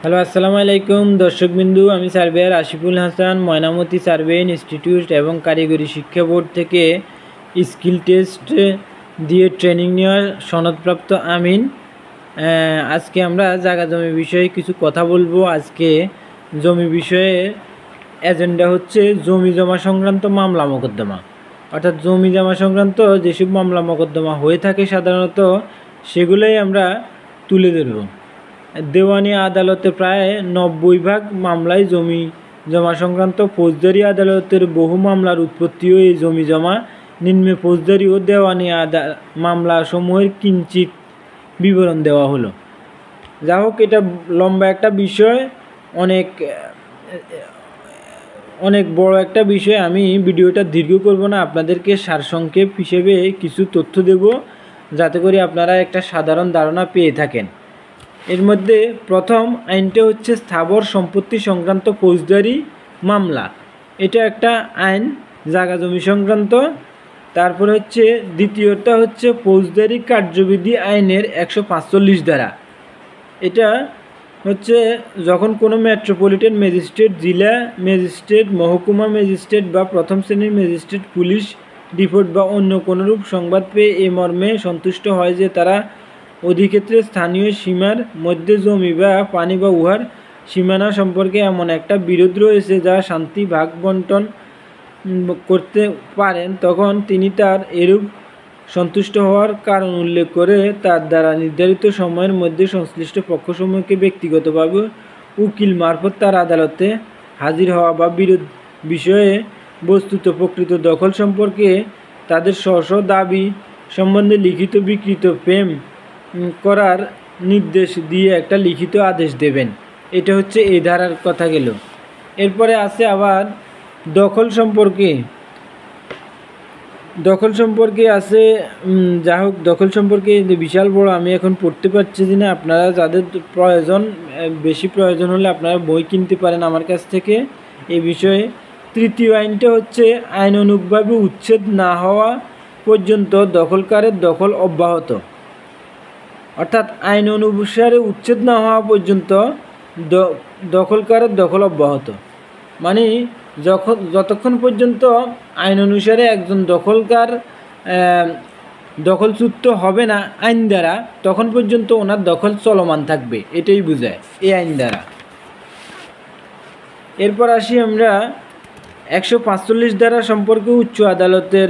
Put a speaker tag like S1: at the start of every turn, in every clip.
S1: Hello, আসসালামু আলাইকুম দর্শকবিন্দু। আমি surveyor Ashiful Hasan, Mainamati survey institute এবং কারিগরি শিক্ষা বোর্ড থেকে স্কিল টেস্ট দিয়ে ট্রেনিং নেওয়ার সনদপ্রাপ্ত আমিন। আজকে আমরা জায়গা জমি বিষয়ে কিছু কথা বলবো। আজকে জমি বিষয়ে এজেন্ডা হচ্ছে জমি জমা সংক্রান্ত মামলা মোকদ্দমা, অর্থাৎ জমি জমা সংক্রান্ত যেসব মামলা মোকদ্দমা হয়ে থাকে সাধারণত সেগুলোই আমরা তুলে ধরব। দেওয়ানি আদালতে প্রায় 90% মামলায় জমি জমা সংক্রান্ত, ফৌজদারি আদালতের বহু মামলার উৎপত্তিও এই জমি জমা। নিম্নে ফৌজদারি ও দেওয়ানি মামলা সমূহের কিঞ্চিত বিবরণ দেওয়া হলো। যা হোক, এটা লম্বা একটা বিষয়, অনেক বড় একটা বিষয়। আমি ভিডিওটা দীর্ঘ করব না, আপনাদেরকে সারসংক্ষেপ হিসেবে কিছু তথ্য দেব যাতে করে আপনারা একটা সাধারণ ধারণা পেয়ে থাকেন। এর মধ্যে প্রথম আইনটা হচ্ছে স্থাবর সম্পত্তি সংক্রান্ত ফৌজদারি মামলা। এটা একটা আইন জায়গা জমি সংক্রান্ত। তারপরে হচ্ছে দ্বিতীয়টা হচ্ছে ফৌজদারি কার্যবিধি আইনের 145 ধারা। এটা হচ্ছে যখন কোনো মেট্রোপলিটন ম্যাজিস্ট্রেট, জেলা ম্যাজিস্ট্রেট, মহকুমা ম্যাজিস্ট্রেট বা প্রথম শ্রেণীর ম্যাজিস্ট্রেট পুলিশ রিপোর্ট বা অন্য কোনোরূপ সংবাদ পেয়ে এ মর্মে সন্তুষ্ট হয় যে তারা অধিক্ষেত্রে স্থানীয় সীমার মধ্যে জমি বা পানি বা উহার সীমানা সম্পর্কে এমন একটা বিরোধ রয়েছে যা শান্তি ভাগ বন্টন করতে পারেন, তখন তিনি তার এরূপ সন্তুষ্ট হওয়ার কারণ উল্লেখ করে তার দ্বারা নির্ধারিত সময়ের মধ্যে সংশ্লিষ্ট পক্ষসমূহকে ব্যক্তিগতভাবে উকিল মারফত তার আদালতে হাজির হওয়া বা বিরোধ বিষয়ে বস্তুত প্রকৃত দখল সম্পর্কে তাদের স্ব দাবি সম্বন্ধে লিখিত বিকৃত প্রেম করার নির্দেশ দিয়ে একটা লিখিত আদেশ দেবেন। এটা হচ্ছে এই ধারার কথা গেল। এরপরে আছে আবার দখল সম্পর্কে আছে। যা হোক, দখল সম্পর্কে বিশাল বড়, আমি এখন পড়তে পারছি না। আপনারা যাদের বেশি প্রয়োজন হলে আপনারা বই কিনতে পারেন আমার কাছ থেকে এই বিষয়ে। তৃতীয় আইনটা হচ্ছে আইন অনুগভাবে উচ্ছেদ না হওয়া পর্যন্ত দখলকারের দখল অব্যাহত, অর্থাৎ আইন অনুসারে উচ্ছেদ না হওয়া পর্যন্ত দখলকারের দখল অব্যাহত। মানে যতক্ষণ পর্যন্ত আইন অনুসারে একজন দখলকার দখলচ্যুত হবে না আইন দ্বারা, তখন পর্যন্ত ওনার দখল চলমান থাকবে, এটাই বোঝায় এই আইন দ্বারা। এরপর আসি আমরা 145 ধারা সম্পর্কে উচ্চ আদালতের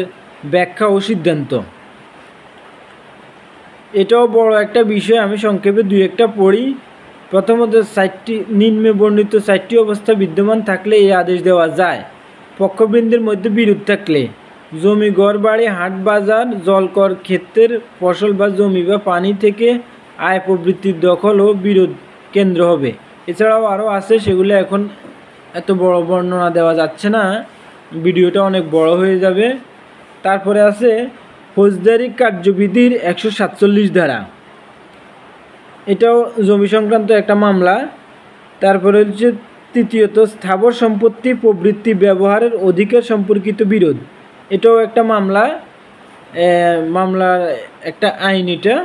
S1: ব্যাখ্যা ও সিদ্ধান্ত। এটাও বড় একটা বিষয়, আমি সংক্ষেপে দুই একটা পড়ি। প্রথমত, নিম্নে বর্ণিত 4টি অবস্থা বিদ্যমান থাকলে এই আদেশ দেওয়া যায়: পক্ষবৃন্দের মধ্যে বিরোধ থাকলে, জমি, ঘর বাড়ি, হাট বাজার, জলকর ক্ষেত্রের ফসল বা জমি বা পানি থেকে আয় প্রবৃত্তির দখল ও বিরোধ কেন্দ্র হবে। এছাড়াও আরও আছে, সেগুলো এখন এত বড় বর্ণনা দেওয়া যাচ্ছে না, ভিডিওটা অনেক বড় হয়ে যাবে। তারপরে আছে ফৌজদারি কার্যবিধির 147 ধারা। এটাও জমি সংক্রান্ত একটা মামলা। তারপরে হচ্ছে তৃতীয়ত স্থাবর সম্পত্তি প্রবৃত্তি ব্যবহারের অধিকার সম্পর্কিত বিরোধ। এটাও একটা মামলার একটা আইন এটা।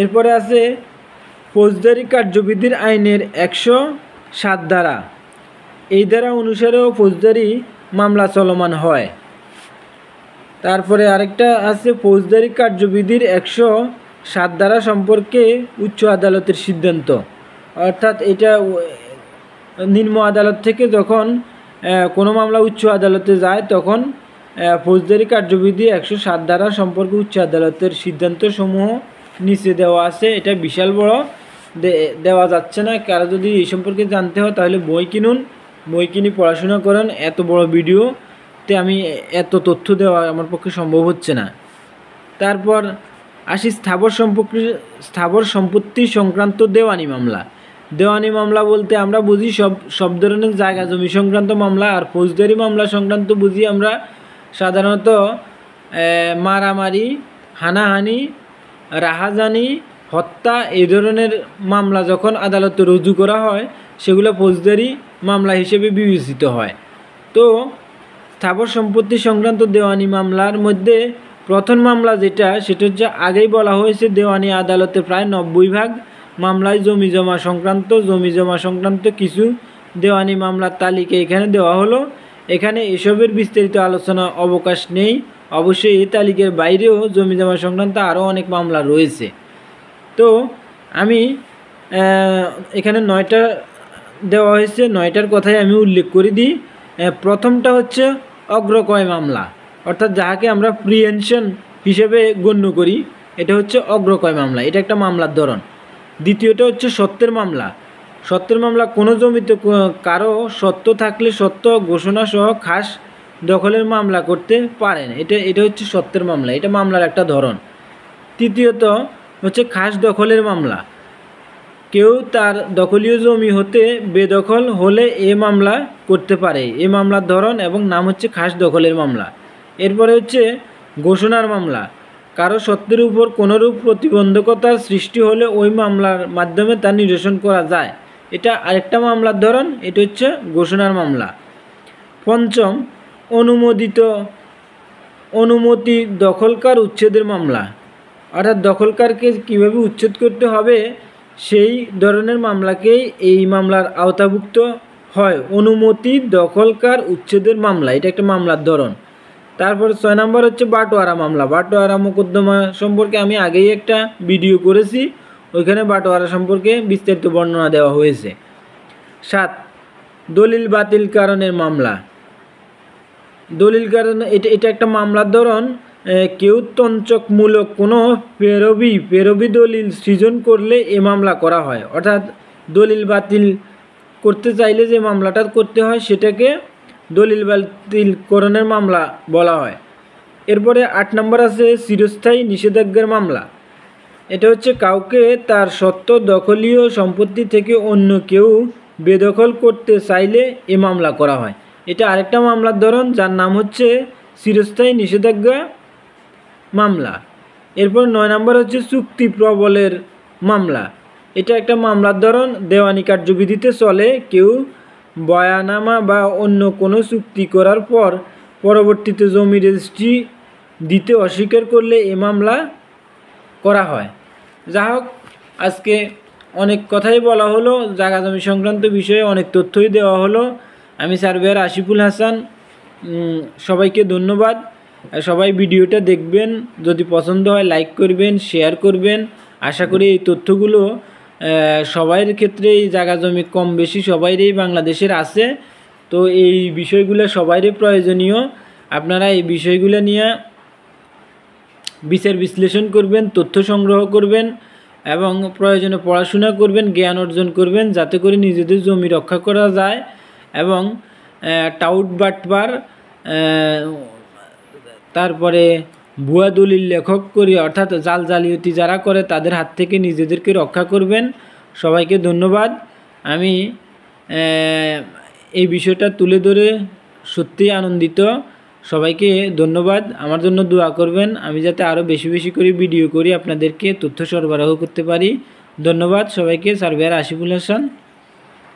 S1: এরপরে আছে ফৌজদারি কার্যবিধির আইনের 107 ধারা। এই ধারা অনুসারেও ফৌজদারি মামলা চলমান হয়। তারপরে আরেকটা আছে ফৌজদারি কার্যবিধির 107 ধারা সম্পর্কে উচ্চ আদালতের সিদ্ধান্ত, অর্থাৎ এটা নিম্ন আদালত থেকে যখন কোনো মামলা উচ্চ আদালতে যায় তখন ফৌজদারি কার্যবিধি 107 ধারা সম্পর্কে উচ্চ আদালতের সিদ্ধান্তসমূহ নিচে দেওয়া আছে। এটা বিশাল বড়, দেওয়া যাচ্ছে না। কারো যদি এই সম্পর্কে জানতে হয় তাহলে বই কিনে পড়াশোনা করেন। এত বড় ভিডিওতে আমি এত তথ্য দেওয়া আমার পক্ষে সম্ভব হচ্ছে না। তারপর আসি স্থাবর সম্পত্তি সংক্রান্ত দেওয়ানি মামলা। দেওয়ানি মামলা বলতে আমরা বুঝি সব ধরনের জায়গা জমি সংক্রান্ত মামলা। আর ফৌজদারি মামলা সংক্রান্ত বুঝি আমরা সাধারণত মারামারি, হানাহানি, রাহাজানি, হত্যা, এই ধরনের মামলা যখন আদালতে রুজু করা হয় সেগুলো ফৌজদারি মামলা হিসেবে বিবেচিত হয়। তো স্থাবর সম্পত্তি সংক্রান্ত দেওয়ানি মামলার মধ্যে প্রথম মামলা সেটা হচ্ছে আগেই বলা হয়েছে, দেওয়ানি আদালতে প্রায় 90% মামলায় জমি জমা সংক্রান্ত কিছু দেওয়ানি মামলার তালিকা এখানে দেওয়া হলো। এখানে এসবের বিস্তারিত আলোচনা অবকাশ নেই। অবশ্যই এই তালিকার বাইরেও জমি জমা সংক্রান্ত আরও অনেক মামলা রয়েছে। তো আমি এখানে 9টা দেওয়া হয়েছে, 9টার কথাই আমি উল্লেখ করে দিই। প্রথমটা হচ্ছে অগ্রক্রয় মামলা, অর্থাৎ যাহাকে আমরা প্রিহেনশন হিসেবে গণ্য করি, এটা হচ্ছে অগ্রক্রয় মামলা, এটা একটা মামলার ধরন। দ্বিতীয়টা হচ্ছে সত্ত্বের মামলা। সত্ত্বের মামলা কোনো জমিতে কারো সত্ত্ব থাকলে সত্ত্ব ঘোষণা সহ খাস দখলের মামলা করতে পারেন, এটা হচ্ছে সত্ত্বের মামলা, এটা মামলার একটা ধরন। তৃতীয়ত হচ্ছে খাস দখলের মামলা। কেউ তার দখলীয় জমি হতে বেদখল হলে এ মামলা করতে পারে, এ মামলার ধরন এবং নাম হচ্ছে খাস দখলের মামলা। এরপরে হচ্ছে ঘোষণার মামলা। কারো সত্ত্বের উপর কোনোরূপ প্রতিবন্ধকতার সৃষ্টি হলে ওই মামলার মাধ্যমে তা নিরসন করা যায়, এটা আরেকটা মামলার ধরন, এটা হচ্ছে ঘোষণার মামলা। পঞ্চম, অনুমতি দখলকার উচ্ছেদের মামলা, অর্থাৎ দখলকারকে কীভাবে উচ্ছেদ করতে হবে সেই ধরনের মামলাকেই এই মামলার আওতাভুক্ত হয়। অনুমতি দখলকার উচ্ছেদের মামলা, এটা একটা মামলার ধরন। তারপর 6 নম্বর হচ্ছে বাটোয়ারা মামলা। বাটোয়ারা মোকদ্দমা সম্পর্কে আমি আগেই একটা ভিডিও করেছি, ওইখানে বাটোয়ারা সম্পর্কে বিস্তারিত বর্ণনা দেওয়া হয়েছে। 7, দলিল বাতিল কারণের মামলা। দলিল কারণ এটা একটা মামলার ধরন। কেউ তঞ্চকমূলক কোনো পেরবি দলিল সৃজন করলে এ মামলা করা হয়, অর্থাৎ দলিল বাতিল করতে চাইলে যে মামলাটা করতে হয় সেটাকে দলিল বাতিলকরণের মামলা বলা হয়। এরপরে 8 নম্বর আছে চিরস্থায়ী নিষেধাজ্ঞার মামলা। এটা হচ্ছে কাউকে তার সত্ত্ব দখলীয় সম্পত্তি থেকে অন্য কেউ বেদখল করতে চাইলে এ মামলা করা হয়, এটা আরেকটা মামলার ধরন যার নাম হচ্ছে চিরস্থায়ী নিষেধাজ্ঞা মামলা। এরপর 9 নম্বর হচ্ছে চুক্তি প্রবলের মামলা। এটা একটা মামলার ধরন, দেওয়ানি কার্যবিধিতে চলে। কেউ বয়ানামা বা অন্য কোনো চুক্তি করার পর পরবর্তীতে জমি রেজিস্ট্রি দিতে অস্বীকার করলে এ মামলা করা হয়। যা হোক, আজকে অনেক কথাই বলা হলো, জায়গা জমি সংক্রান্ত বিষয়ে অনেক তথ্যই দেওয়া হলো। আমি সার্ভেয়ার আশিফুল হাসান, সবাইকে ধন্যবাদ। সবাই ভিডিওটা দেখবেন, যদি পছন্দ হয় লাইক করবেন, শেয়ার করবেন। আশা করি এই তথ্যগুলো সবার ক্ষেত্রেই জায়গা জমি কম বেশি সবাইরই বাংলাদেশের আছে, তো এই বিষয়গুলো সবারই প্রয়োজনীয়। আপনারা এই বিষয়গুলো নিয়ে বিচার বিশ্লেষণ করবেন, তথ্য সংগ্রহ করবেন এবং প্রয়োজনে পড়াশোনা করবেন, জ্ঞান অর্জন করবেন, যাতে করে নিজেদের জমি রক্ষা করা যায় এবং টাউট বাটপার তারপরে ভুয়া দলিল লেখক করি, অর্থাৎ জালিয়াতি যারা করে তাদের হাত থেকে নিজেদেরকে রক্ষা করবেন। সবাইকে ধন্যবাদ। আমি এই বিষয়টা তুলে ধরে সত্যিই আনন্দিত। সবাইকে ধন্যবাদ। আমার জন্য দোয়া করবেন, আমি যাতে আরও বেশি বেশি করে ভিডিও করি, আপনাদেরকে তথ্য সরবরাহ করতে পারি। ধন্যবাদ সবাইকে। সার্ভেয়ার আশিফুল হাসান।